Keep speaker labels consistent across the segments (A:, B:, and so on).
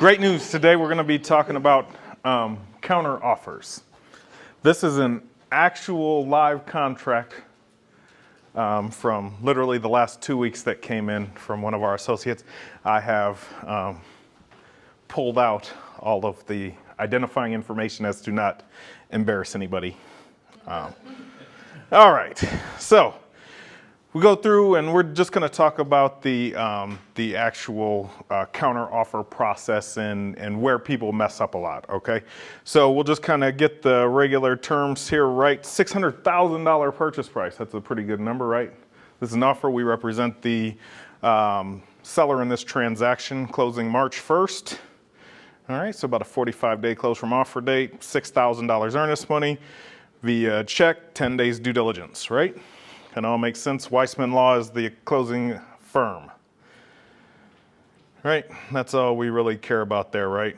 A: Great news. Today we're going to be talking about counter offers. This is an actual live contract from literally the last 2 weeks that came in from one of our associates. I have pulled out all of the identifying information as to not embarrass anybody. All right, so we go through and we're just going to talk about the actual counter offer process and where people mess up a lot, okay? So we'll just kind of get the regular terms here right. $600,000 purchase price, that's a pretty good number, right? This is an offer. We represent the seller in this transaction, closing March 1st. All right, so about a 45-day close from offer date, $6,000 earnest money via check, 10 days due diligence, right? Kind of all makes sense. Weissman Law is the closing firm. Right? That's all we really care about there, right?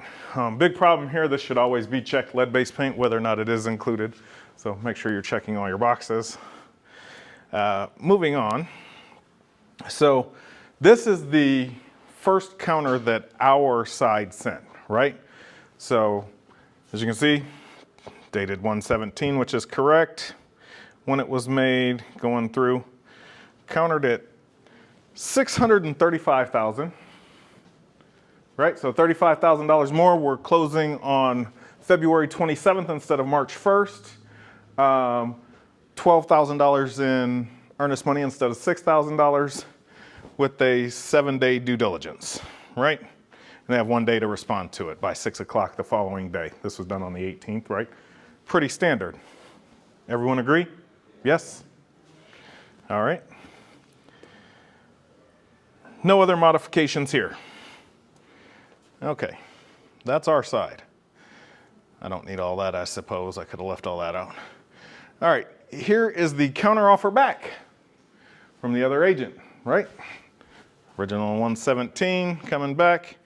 A: Big problem here, this should always be checked lead-based paint, whether or not it is included. So make sure you're checking all your boxes. Moving on. So this is the first counter that our side sent, right? So as you can see, dated 1/17, which is correct. When it was made, going through, countered at $635,000, right? So $35,000 more. We're closing on February 27th instead of March 1st. $12,000 in earnest money instead of $6,000 with a 7-day due diligence, right? And they have 1 day to respond to it by 6 o'clock the following day. This was done on the 18th, right? Pretty standard. Everyone agree? Yes? All right. No other modifications here. Okay, that's our side. I don't need all that, I suppose. I could have left all that out. All right, here is the counter offer back from the other agent, right? Original 117 coming back.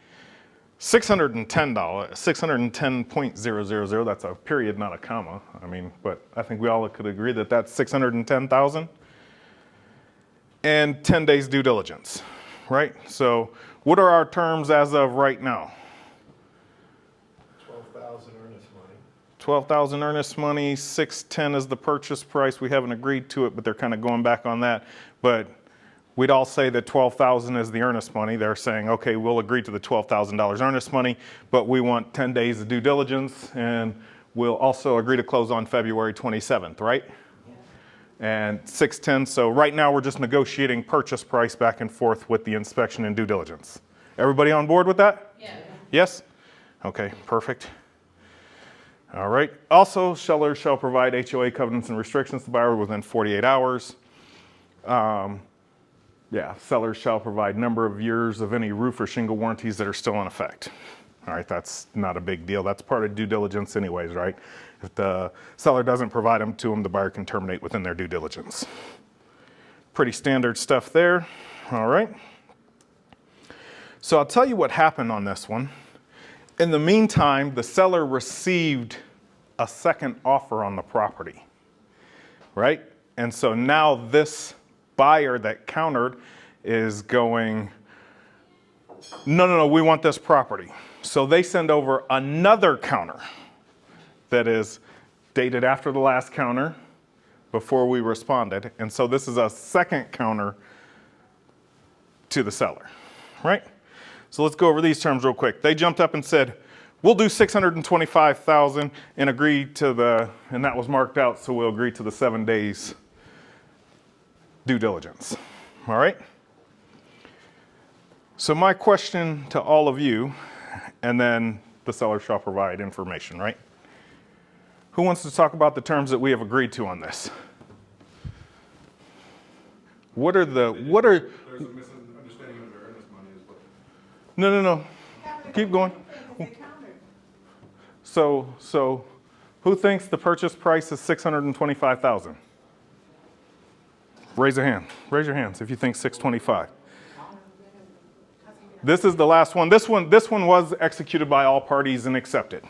A: $610, $610.000, that's a period, not a comma. I mean, but I think we all could agree that that's $610,000. And 10 days due diligence, right? So what are our terms as of right now?
B: $12,000 earnest money.
A: $12,000 earnest money, $610 is the purchase price. We haven't agreed to it, but they're kind of going back on that. But we'd all say that $12,000 is the earnest money. They're saying, okay, we'll agree to the $12,000 earnest money, but we want 10 days of due diligence, and we'll also agree to close on February 27th, right? Yeah. And $610, so right now we're just negotiating purchase price back and forth with the inspection and due diligence. Everybody on board with that? Yeah. Yes? Okay, perfect. All right. Also, sellers shall provide HOA covenants and restrictions to buyer within 48 hours. Yeah, sellers shall provide number of years of any roof or shingle warranties that are still in effect. All right, that's not a big deal. That's part of due diligence anyways, right? If the seller doesn't provide them to them, the buyer can terminate within their due diligence. Pretty standard stuff there. All right. So I'll tell you what happened on this one. In the meantime, the seller received a second offer on the property, right? And so now this buyer that countered is going, no, we want this property. So they send over another counter that is dated after the last counter before we responded. And so this is a second counter to the seller, right? So let's go over these terms real quick. They jumped up and said, we'll do $625,000 and agree to and that was marked out, so we'll agree to the 7 days due diligence. All right? So my question to all of you, and then the seller shall provide information, right? Who wants to talk about the terms that we have agreed to on this? There's a misunderstanding of the earnest money as well. No. Keep going. So who thinks the purchase price is $625,000? Raise a hand. Raise your hands if you think 625. This is the last one. This one was executed by all parties and accepted.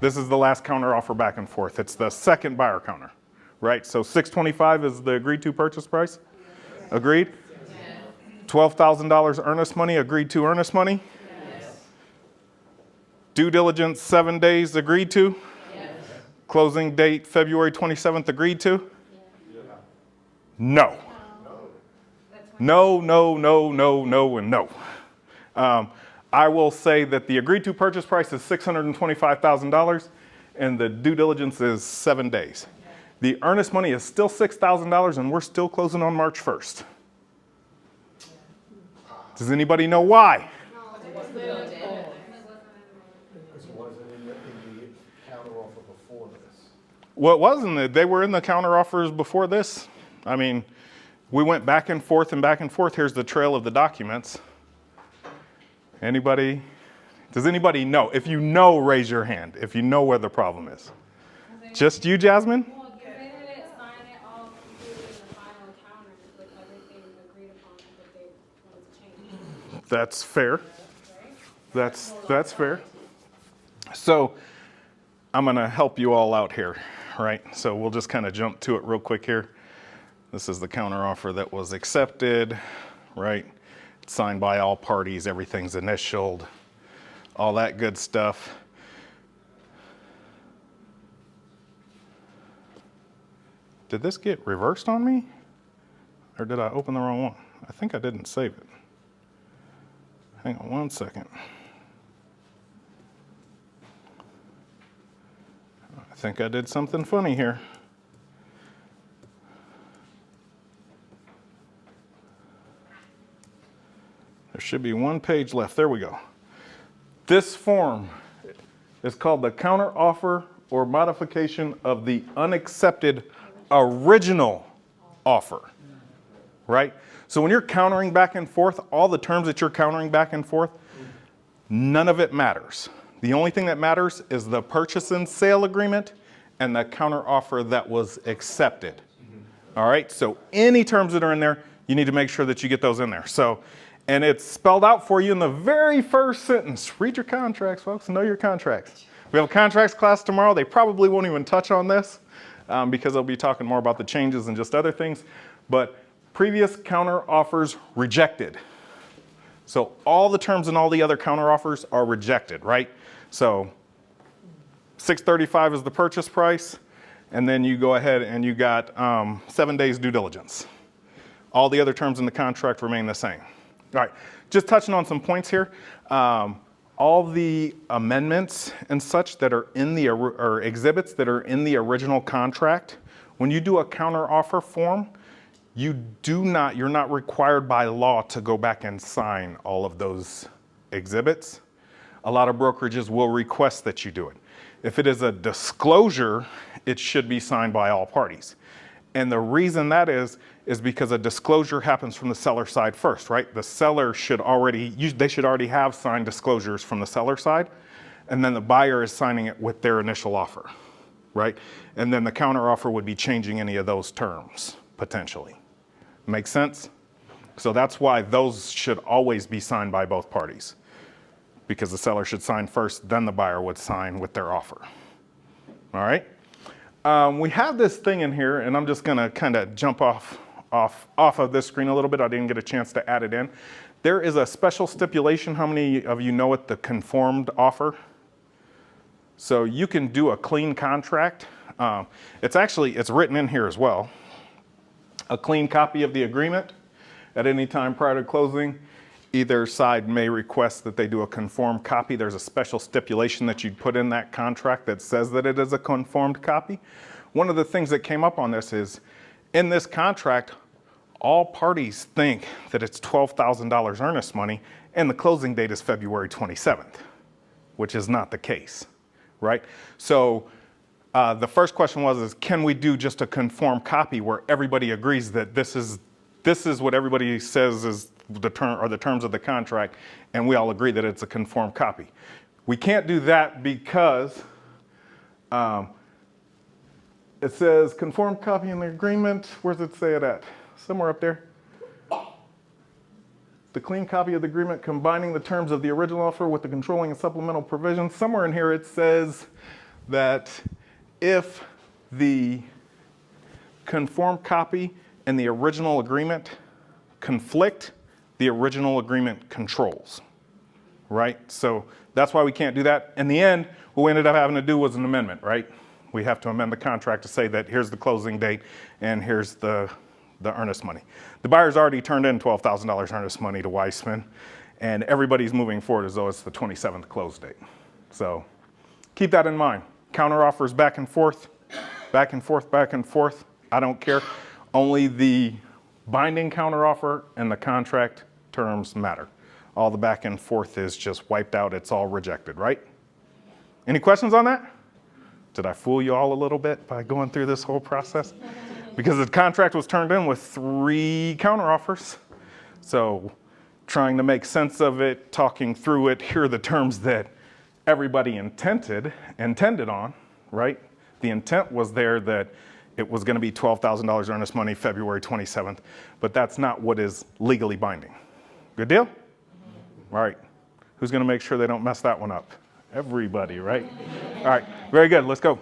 A: This is the last counter offer back and forth. It's the second buyer counter, right? So 625 is the agreed to purchase price. Agreed? $12,000 earnest money, agreed to earnest money. Due diligence 7 days agreed to. Yes. Closing date February 27th agreed to. Yes. No. No, no, no, no, no, and no. I will say that the agreed to purchase price is $625,000 and the due diligence is 7 days. The earnest money is still $6,000 and we're still closing on March 1st. Does anybody know why?
B: It wasn't in the counteroffer before this.
A: Well, it wasn't. They were in the counteroffers before this. I mean, we went back and forth and back and forth. Here's the trail of the documents. Anybody? Does anybody know? If you know, raise your hand. If you know where the problem is. Just you, Jasmine?
C: Well, they didn't sign it all completely in the final counter with everything agreed upon that they wanted to change.
A: That's fair. That's fair. So I'm going to help you all out here, right? So we'll just kind of jump to it real quick here. This is the counteroffer that was accepted, right? It's signed by all parties, everything's initialed, all that good stuff. Did this get reversed on me? Or did I open the wrong one? I think I didn't save it. Hang on one second. I think I did something funny here. There should be one page left. There we go. This form is called the counteroffer or modification of the unaccepted original offer, right? So when you're countering back and forth, all the terms that you're countering back and forth, none of it matters. The only thing that matters is the purchase and sale agreement and the counteroffer that was accepted. All right, so any terms that are in there, you need to make sure that you get those in there. So, and it's spelled out for you in the very first sentence. Read your contracts, folks, know your contracts. We have a contracts class tomorrow. They probably won't even touch on this because they'll be talking more about the changes and just other things. But previous counteroffers rejected. So all the terms and all the other counteroffers are rejected, right? So $635 is the purchase price, and then you go ahead and you got 7 days due diligence. All the other terms in the contract remain the same. All right, just touching on some points here. All the amendments and such that are in the, or exhibits that are in the original contract, when you do a counteroffer form, you're not required by law to go back and sign all of those exhibits. A lot of brokerages will request that you do it. If it is a disclosure, it should be signed by all parties. And the reason that is because a disclosure happens from the seller side first, right? The seller should already have signed disclosures from the seller side, and then the buyer is signing it with their initial offer, right? And then the counteroffer would be changing any of those terms, potentially. Make sense? So that's why those should always be signed by both parties, because the seller should sign first, then the buyer would sign with their offer. All right? We have this thing in here, and I'm just gonna kind of jump off of this screen a little bit. I didn't get a chance to add it in. There is a special stipulation. How many of you know it, the conformed offer? So you can do a clean contract. It's written in here as well. A clean copy of the agreement at any time prior to closing. Either side may request that they do a conformed copy. There's a special stipulation that you'd put in that contract that says that it is a conformed copy. One of the things that came up on this is, in this contract, all parties think that it's $12,000 earnest money and the closing date is February 27th, which is not the case, right? So the first question is can we do just a conformed copy where everybody agrees that this is what everybody says is the terms of the contract, and we all agree that it's a conformed copy? We can't do that because it says conformed copy in the agreement. Where does it say it at? Somewhere up there. The clean copy of the agreement combining the terms of the original offer with the controlling and supplemental provisions. Somewhere in here it says that if the conformed copy and the original agreement conflict, the original agreement controls, right? So that's why we can't do that. In the end, what we ended up having to do was an amendment, right? We have to amend the contract to say that here's the closing date and here's the earnest money. The buyer's already turned in $12,000 earnest money to Weissman, and everybody's moving forward as though it's the 27th close date. So keep that in mind. Counter offers back and forth, back and forth, back and forth. I don't care. Only the binding counter offer and the contract terms matter. All the back and forth is just wiped out. It's all rejected, right? Any questions on that? Did I fool you all a little bit by going through this whole process? Because the contract was turned in with 3 counteroffers. So trying to make sense of it, talking through it, here are the terms that everybody intended on, right? The intent was there that it was going to be $12,000 earnest money February 27th, but that's not what is legally binding. Good deal? All right. Who's going to make sure they don't mess that one up? Everybody, right? All right, very good. Let's go.